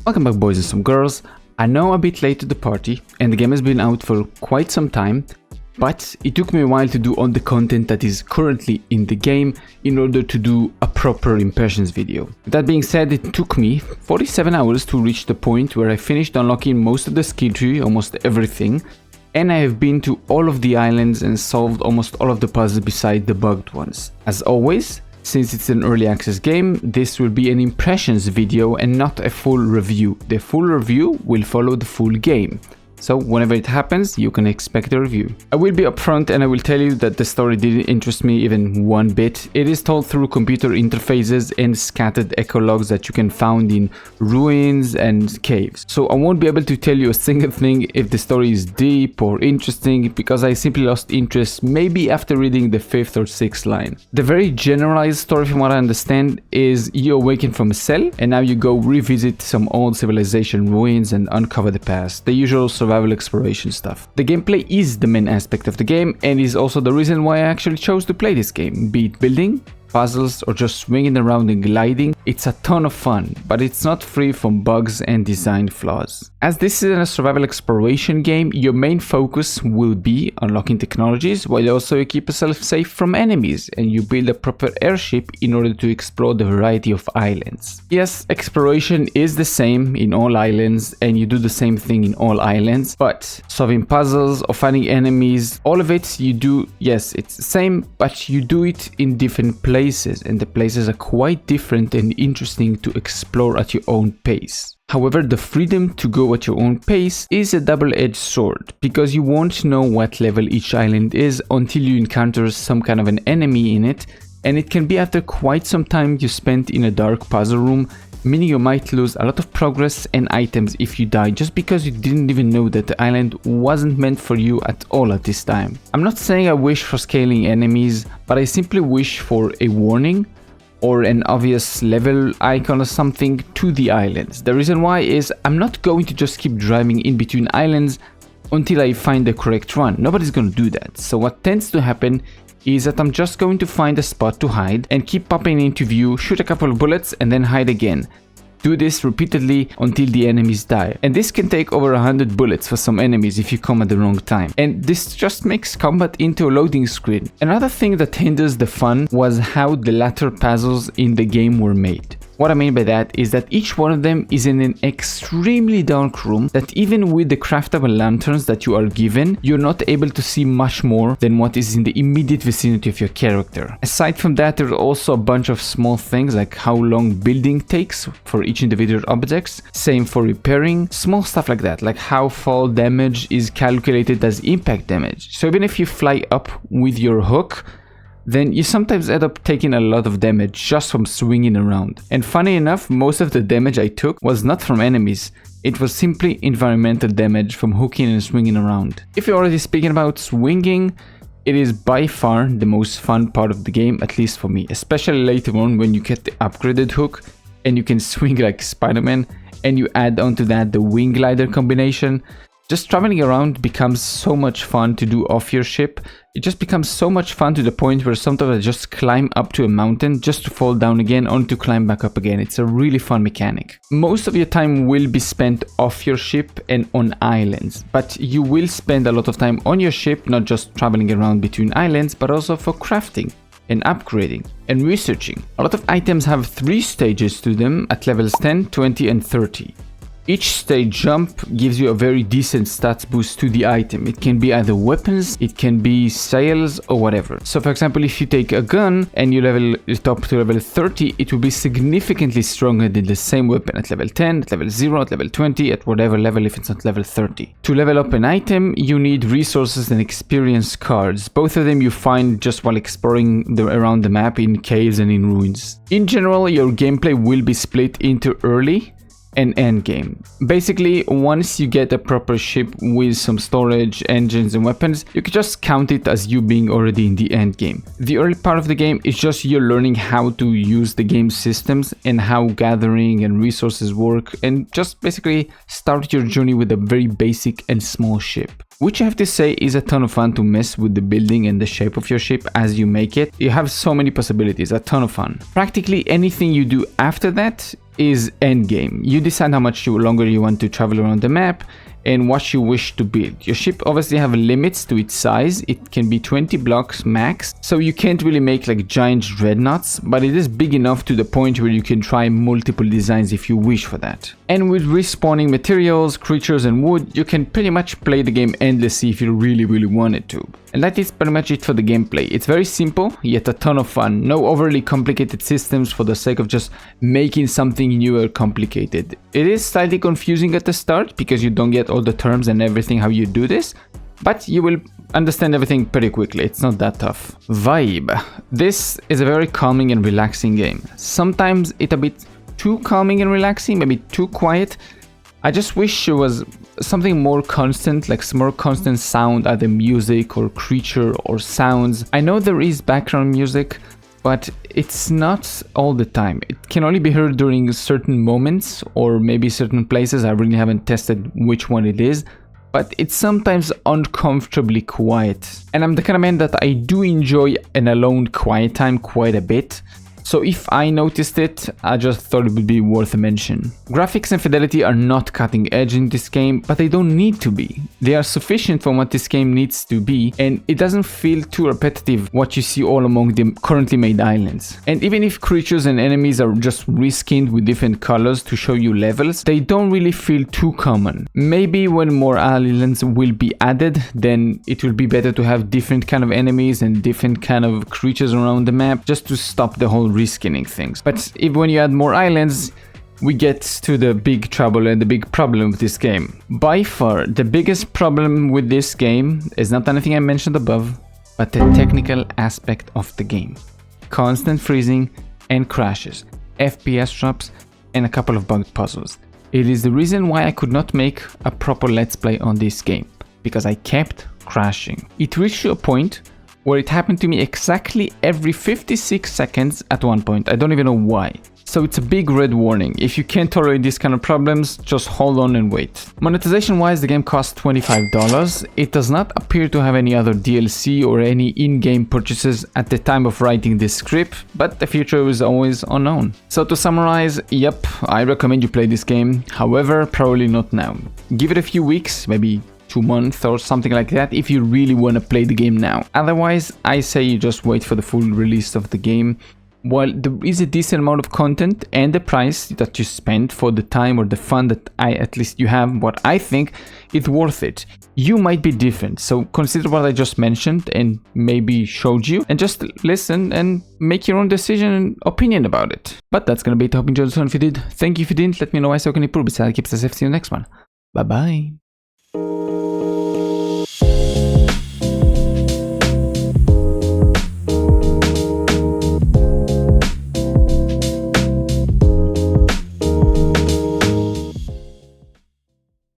Welcome back, boys and some girls. I know I'm a bit late to the party and the game has been out for quite some time, but it took me a while to do all the content that is currently in the game in order to do a proper impressions video. That being said, it took me 47 hours to reach the point where I finished unlocking most of the skill tree, almost everything, and I have been to all of the islands and solved almost all of the puzzles beside the bugged ones. As always, since it's an early access game, this will be an impressions video and not a full review. The full review will follow the full game. So whenever it happens, you can expect a review. I will be upfront and I will tell you that the story didn't interest me even one bit. It is told through computer interfaces and scattered echo logs that you can find in ruins and caves. So I won't be able to tell you a single thing if the story is deep or interesting, because I simply lost interest maybe after reading the 5th or 6th line. The very generalized story, from what I understand, is you awaken from a cell and now you go revisit some old civilization ruins and uncover the past. The usual survival exploration stuff. The gameplay is the main aspect of the game and is also the reason why I actually chose to play this game. Be it building, puzzles, or just swinging around and gliding, it's a ton of fun, but it's not free from bugs and design flaws. As this is a survival exploration game, your main focus will be unlocking technologies, while also you keep yourself safe from enemies and you build a proper airship in order to explore the variety of islands. Yes, exploration is the same in all islands and you do the same thing in all islands, but solving puzzles or finding enemies, all of it you do, yes, it's the same, but you do it in different places, and the places are quite different and interesting to explore at your own pace. However, the freedom to go at your own pace is a double-edged sword, because you won't know what level each island is until you encounter some kind of an enemy in it, and it can be after quite some time you spent in a dark puzzle room, meaning you might lose a lot of progress and items if you die just because you didn't even know that the island wasn't meant for you at all at this time. I'm not saying I wish for scaling enemies, but I simply wish for a warning or an obvious level icon or something to the islands. The reason why is I'm not going to just keep driving in between islands until I find the correct run. Nobody's going to do that. So what tends to happen is that I'm just going to find a spot to hide and keep popping into view, shoot a couple of bullets and then hide again. Do this repeatedly until the enemies die, and this can take over 100 bullets for some enemies if you come at the wrong time, and this just makes combat into a loading screen. Another thing that hinders the fun was how the latter puzzles in the game were made. What I mean by that is that each one of them is in an extremely dark room that even with the craftable lanterns that you are given, you're not able to see much more than what is in the immediate vicinity of your character. Aside from that, there are also a bunch of small things like how long building takes for each individual objects, same for repairing, small stuff like that, like how fall damage is calculated as impact damage. So even if you fly up with your hook, then you sometimes end up taking a lot of damage just from swinging around. And funny enough, most of the damage I took was not from enemies, it was simply environmental damage from hooking and swinging around. If you're already speaking about swinging, it is by far the most fun part of the game, at least for me, especially later on when you get the upgraded hook and you can swing like Spider-Man and you add onto that the wing glider combination. Just traveling around becomes so much fun to do off your ship. It just becomes so much fun to the point where sometimes I just climb up to a mountain just to fall down again only to climb back up again. It's a really fun mechanic. Most of your time will be spent off your ship and on islands, but you will spend a lot of time on your ship, not just traveling around between islands, but also for crafting and upgrading and researching. A lot of items have 3 stages to them at levels 10, 20 and 30. Each stage jump gives you a very decent stats boost to the item. It can be either weapons, it can be sails or whatever. So for example, if you take a gun and you level it up to level 30, it will be significantly stronger than the same weapon at level 10, at level 0, at level 20, at whatever level if it's not level 30. To level up an item, you need resources and experience cards. Both of them you find just while exploring around the map in caves and in ruins. In general, your gameplay will be split into early and endgame. Basically, once you get a proper ship with some storage, engines and weapons, you can just count it as you being already in the endgame. The early part of the game is just you learning how to use the game systems and how gathering and resources work, and just basically start your journey with a very basic and small ship. which I have to say is a ton of fun to mess with the building and the shape of your ship as you make it. You have so many possibilities, a ton of fun. Practically anything you do after that is endgame. You decide how much longer you want to travel around the map and what you wish to build. Your ship obviously have limits to its size. It can be 20 blocks max, so you can't really make like giant dreadnoughts, but it is big enough to the point where you can try multiple designs if you wish for that. And with respawning materials, creatures and wood, you can pretty much play the game endlessly if you really wanted to. And that is pretty much it for the gameplay. It's very simple, yet a ton of fun. No overly complicated systems for the sake of just making something new or complicated. It is slightly confusing at the start because you don't get all the terms and everything how you do this, but you will understand everything pretty quickly. It's not that tough. Vibe. This is a very calming and relaxing game. Sometimes it's a bit too calming and relaxing, maybe too quiet. I just wish it was something more constant, like more constant sound, either music or creature or sounds. I know there is background music, but it's not all the time. It can only be heard during certain moments or maybe certain places. I really haven't tested which one it is, but it's sometimes uncomfortably quiet. And I'm the kind of man that I do enjoy an alone quiet time quite a bit. So if I noticed it, I just thought it would be worth a mention. Graphics and fidelity are not cutting edge in this game, but they don't need to be. They are sufficient for what this game needs to be, and it doesn't feel too repetitive what you see all among the currently made islands. And even if creatures and enemies are just reskinned with different colors to show you levels, they don't really feel too common. Maybe when more islands will be added, then it will be better to have different kind of enemies and different kind of creatures around the map, just to stop the whole reskinning things. But if when you add more islands, we get to the big trouble and the big problem with this game. By far, the biggest problem with this game is not anything I mentioned above, but the technical aspect of the game. Constant freezing and crashes, FPS drops, and a couple of bugged puzzles. It is the reason why I could not make a proper let's play on this game, because I kept crashing. It reached to a point where it happened to me exactly every 56 seconds at one point. I don't even know why. So it's a big red warning. If you can't tolerate these kind of problems, just hold on and wait. Monetization wise, the game costs $25. It does not appear to have any other DLC or any in-game purchases at the time of writing this script, but the future is always unknown. So to summarize, yep, I recommend you play this game. However, probably not now. Give it a few weeks, maybe 2 months or something like that if you really want to play the game now. Otherwise, I say you just wait for the full release of the game. While there is a decent amount of content and the price that you spend for the time or the fun that at least you have, what I think it's worth it. You might be different, so consider what I just mentioned and maybe showed you, and just listen and make your own decision and opinion about it. But that's gonna be it. I hope you enjoyed this one. If you did, thank you. If you didn't, let me know so I can improve. Besides, keep safe. See you next one. Bye bye.